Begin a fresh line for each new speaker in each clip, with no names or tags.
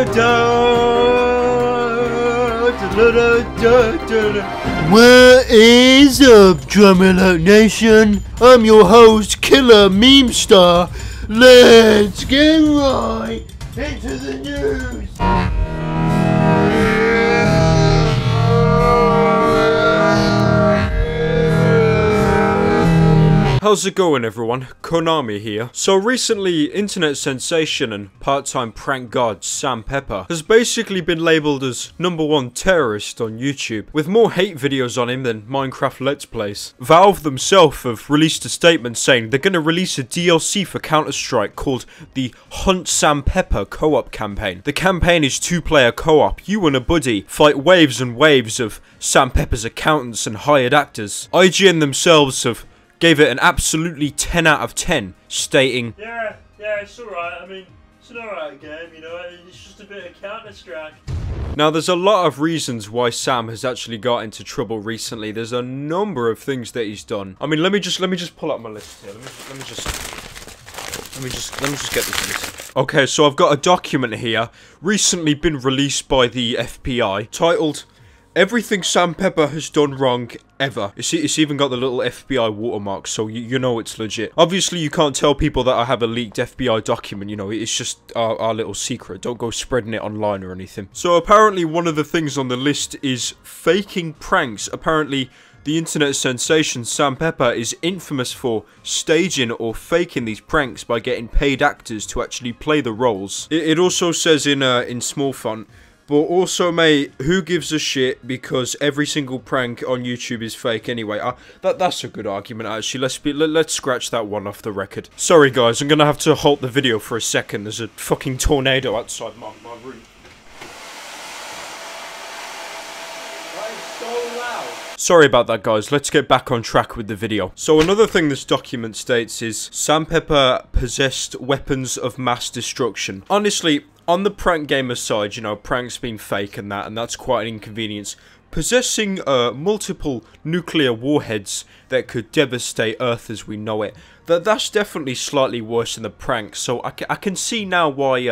What is up, Drummer Nation? I'm your host, Killer Meme Star. Let's get right into the news.
How's it going, everyone? Konami here. So recently, internet sensation and part-time prank god Sam Pepper has basically been labelled as #1 terrorist on YouTube, with more hate videos on him than Minecraft Let's Plays. Valve themselves have released a statement saying they're going to release a DLC for Counter-Strike called the Hunt Sam Pepper co-op campaign. The campaign is 2-player co-op. You and a buddy fight waves and waves of Sam Pepper's accountants and hired actors. IGN themselves have gave it an absolutely 10 out of 10, stating,
Yeah, it's alright. I mean, it's an alright game, you know, it's just a bit of Counter-Strike.
Now, there's a lot of reasons why Sam has actually got into trouble recently. There's a number of things that he's done. I mean, let me just pull up my list here. Let me just get this list. Okay, so I've got a document here, recently been released by the FBI, titled Everything Sam Pepper has done wrong ever. It's even got the little FBI watermark, so you know it's legit. Obviously, you can't tell people that I have a leaked FBI document, you know, it's just our little secret. Don't go spreading it online or anything. So apparently one of the things on the list is faking pranks. Apparently, the internet sensation Sam Pepper is infamous for staging or faking these pranks by getting paid actors to actually play the roles. It also says in small font, but also, mate, who gives a shit, because every single prank on YouTube is fake anyway. That's a good argument, actually. Let's scratch that one off the record. Sorry, guys, I'm gonna have to halt the video for a second. There's a fucking tornado outside my room. That is so loud. Sorry about that, guys. Let's get back on track with the video. So another thing this document states is Sam Pepper possessed weapons of mass destruction. Honestly, on the prank gamer side, you know, pranks being fake and that's quite an inconvenience. Possessing multiple nuclear warheads that could devastate Earth as we know it, that's definitely slightly worse than the prank. So I can see now why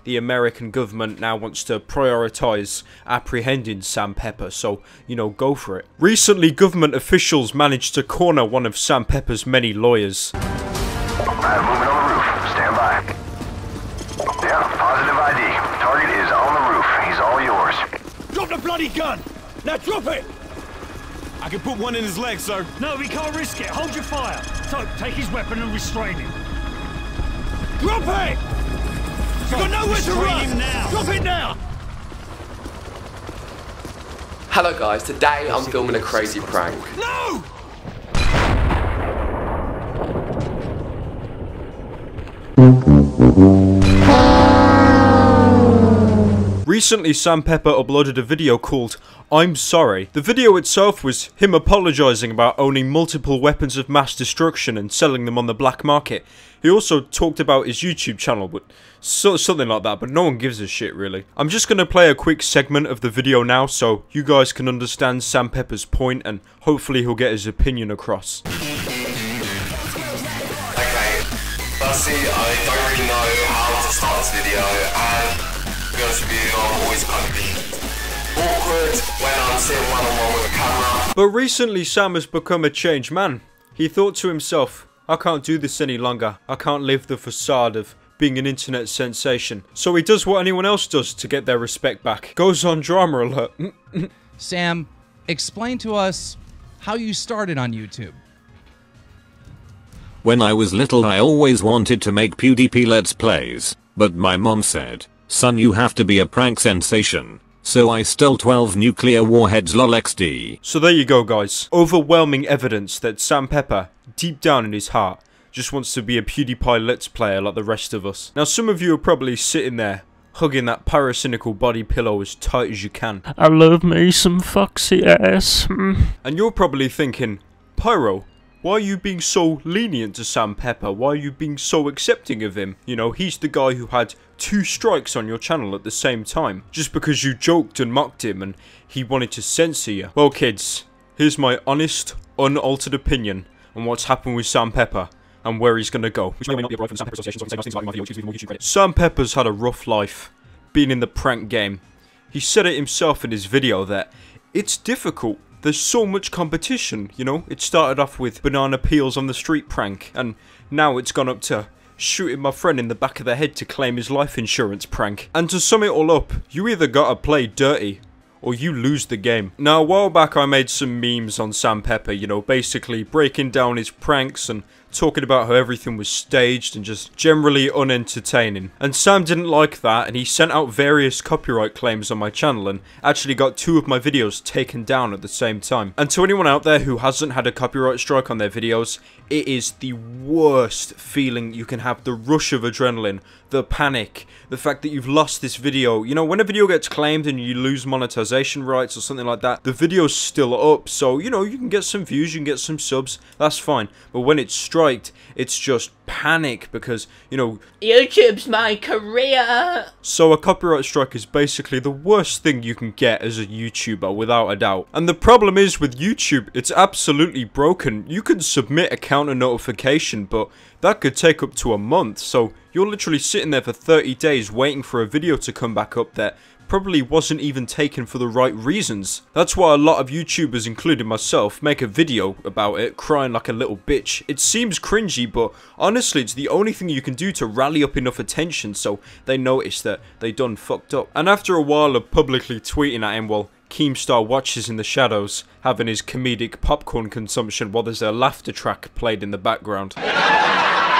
the American government now wants to prioritize apprehending Sam Pepper. So, you know, go for it. Recently, government officials managed to corner one of Sam Pepper's many lawyers.
Alright, moving on the roof. Stand by. Yeah, positive ID. Target is on the roof. He's all yours.
Drop the bloody gun! Now drop it! I can put one in his leg, sir.
No, we can't risk it. Hold your fire. So, take his weapon and restrain him.
Drop it! You've got nowhere to run!
Him now.
Drop it now!
Hello guys, today I'm filming a crazy prank.
No!
Recently, Sam Pepper uploaded a video called I'm Sorry. The video itself was him apologising about owning multiple weapons of mass destruction and selling them on the black market. He also talked about his YouTube channel, but something like that, but no one gives a shit really. I'm just going to play a quick segment of the video now so you guys can understand Sam Pepper's point and hopefully he'll get his opinion across.
Okay, firstly, I don't really know how to start this video, and to be honest with you, I'm always kind of being awkward when I'm sitting one-on-one with a camera.
But recently, Sam has become a changed man. He thought to himself, I can't do this any longer. I can't live the facade of being an internet sensation. So he does what anyone else does to get their respect back. Goes on drama alert.
Sam, explain to us how you started on YouTube.
When I was little, I always wanted to make PewDiePie Let's Plays, but my mom said, son, you have to be a prank sensation. So I stole 12 nuclear warheads lolxd.
So there you go, guys. Overwhelming evidence that Sam Pepper, deep down in his heart, just wants to be a PewDiePie Let's Player like the rest of us. Now, some of you are probably sitting there, hugging that Pyrocynical body pillow as tight as you can.
I love me some foxy ass.
And you're probably thinking, Pyro, why are you being so lenient to Sam Pepper? Why are you being so accepting of him? You know, he's the guy who had 2 strikes on your channel at the same time. Just because you joked and mocked him and he wanted to censor you. Well, kids, here's my honest, unaltered opinion on what's happened with Sam Pepper and where he's gonna go. Which may not be a right from the Sam Pepper Association, so I can say nice things about him on my video, choose to give more YouTube credit. Sam Pepper's had a rough life. being in the prank game. He said it himself in his video that it's difficult. There's so much competition, you know? It started off with banana peels on the street prank, and now it's gone up to shooting my friend in the back of the head to claim his life insurance prank. And to sum it all up, you either gotta play dirty, or you lose the game. Now, a while back I made some memes on Sam Pepper, you know, basically breaking down his pranks and talking about how everything was staged and just generally unentertaining. And Sam didn't like that, and he sent out various copyright claims on my channel and actually got 2 of my videos taken down at the same time. And to anyone out there who hasn't had a copyright strike on their videos, it is the worst feeling you can have. The rush of adrenaline, the panic, the fact that you've lost this video. You know, when a video gets claimed and you lose monetization rights or something like that, the video's still up, so, you know, you can get some views, you can get some subs, that's fine. But when it's striked, it's just panic because, you know,
YouTube's my career.
So a copyright strike is basically the worst thing you can get as a YouTuber, without a doubt. And the problem is with YouTube, it's absolutely broken. You can submit a counter notification, but that could take up to a month, so you're literally sitting there for 30 days waiting for a video to come back up that probably wasn't even taken for the right reasons. That's why a lot of YouTubers, including myself, make a video about it, crying like a little bitch. It seems cringy, but honestly, it's the only thing you can do to rally up enough attention so they notice that they done fucked up. And after a while of publicly tweeting at him, well, Keemstar watches in the shadows, having his comedic popcorn consumption while there's a laughter track played in the background.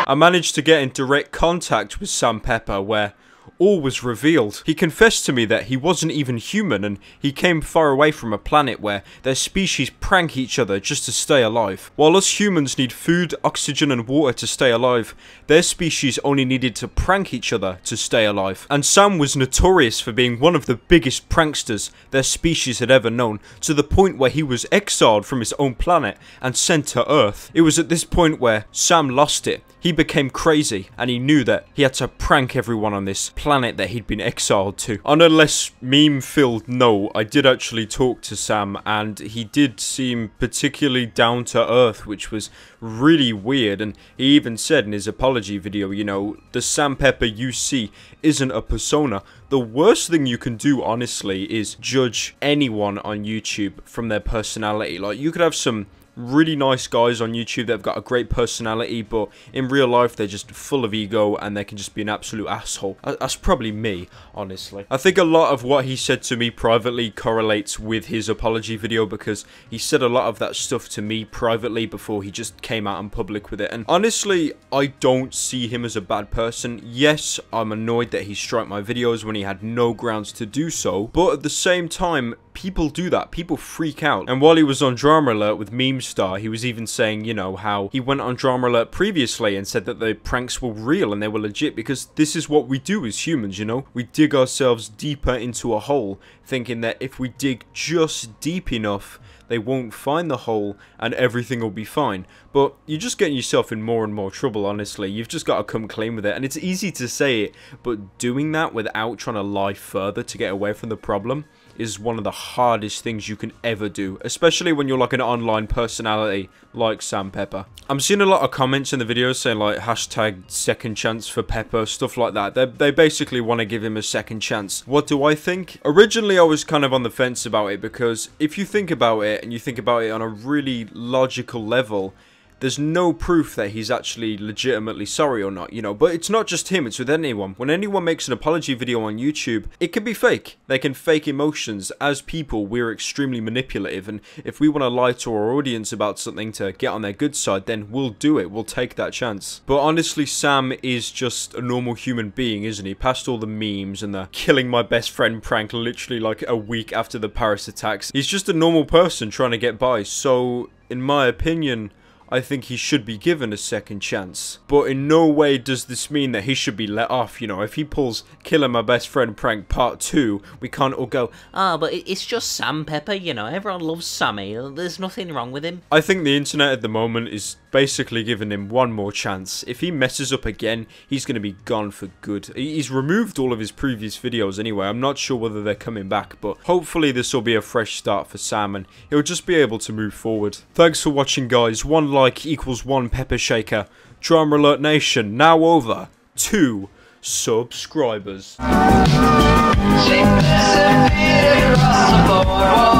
I managed to get in direct contact with Sam Pepper where all was revealed. He confessed to me that he wasn't even human and he came far away from a planet where their species prank each other just to stay alive. While us humans need food, oxygen and water to stay alive, their species only needed to prank each other to stay alive. And Sam was notorious for being one of the biggest pranksters their species had ever known, to the point where he was exiled from his own planet and sent to Earth. It was at this point where Sam lost it. He became crazy, and he knew that he had to prank everyone on this planet that he'd been exiled to. On a less meme-filled note, I did actually talk to Sam, and he did seem particularly down to earth, which was really weird, and he even said in his apology video, you know, the Sam Pepper you see isn't a persona. The worst thing you can do, honestly, is judge anyone on YouTube from their personality. Like, you could have some really nice guys on YouTube that have got a great personality, but in real life they're just full of ego and they can just be an absolute asshole. That's probably me, honestly. I think a lot of what he said to me privately correlates with his apology video, because he said a lot of that stuff to me privately before he just came out in public with it. And honestly, I don't see him as a bad person. Yes, I'm annoyed that he striked my videos when he had no grounds to do so, but at the same time, people do that. People freak out. And while he was on Drama Alert with Memestar, he was even saying, you know, how he went on Drama Alert previously and said that the pranks were real and they were legit, because this is what we do as humans, you know? We dig ourselves deeper into a hole, thinking that if we dig just deep enough, they won't find the hole and everything will be fine. But you're just getting yourself in more and more trouble, honestly. You've just got to come clean with it. And it's easy to say it, but doing that without trying to lie further to get away from the problem is one of the hardest things you can ever do, especially when you're like an online personality like Sam Pepper. I'm seeing a lot of comments in the videos saying like hashtag second chance for Pepper, stuff like that. They basically want to give him a second chance. What do I think? Originally I was kind of on the fence about it, because if you think about it and you think about it on a really logical level, there's no proof that he's actually legitimately sorry or not, you know. But it's not just him, it's with anyone. When anyone makes an apology video on YouTube, it can be fake. They can fake emotions. As people, we're extremely manipulative, and if we want to lie to our audience about something to get on their good side, then we'll do it. We'll take that chance. But honestly, Sam is just a normal human being, isn't he? Past all the memes and the killing my best friend prank literally like a week after the Paris attacks. He's just a normal person trying to get by. So, in my opinion, I think he should be given a second chance. But in no way does this mean that he should be let off, you know. If he pulls Killing My Best Friend Prank Part 2, we can't all go,
"Ah, but it's just Sam Pepper, you know, everyone loves Sammy, there's nothing wrong with him."
I think the internet at the moment is basically giving him one more chance. If he messes up again, he's going to be gone for good. He's removed all of his previous videos anyway. I'm not sure whether they're coming back, but hopefully this will be a fresh start for Sam and he'll just be able to move forward. Thanks for watching, guys. One like equals one pepper shaker. Drama Alert Nation now over 2 subscribers.
She disappeared across the boardwalk.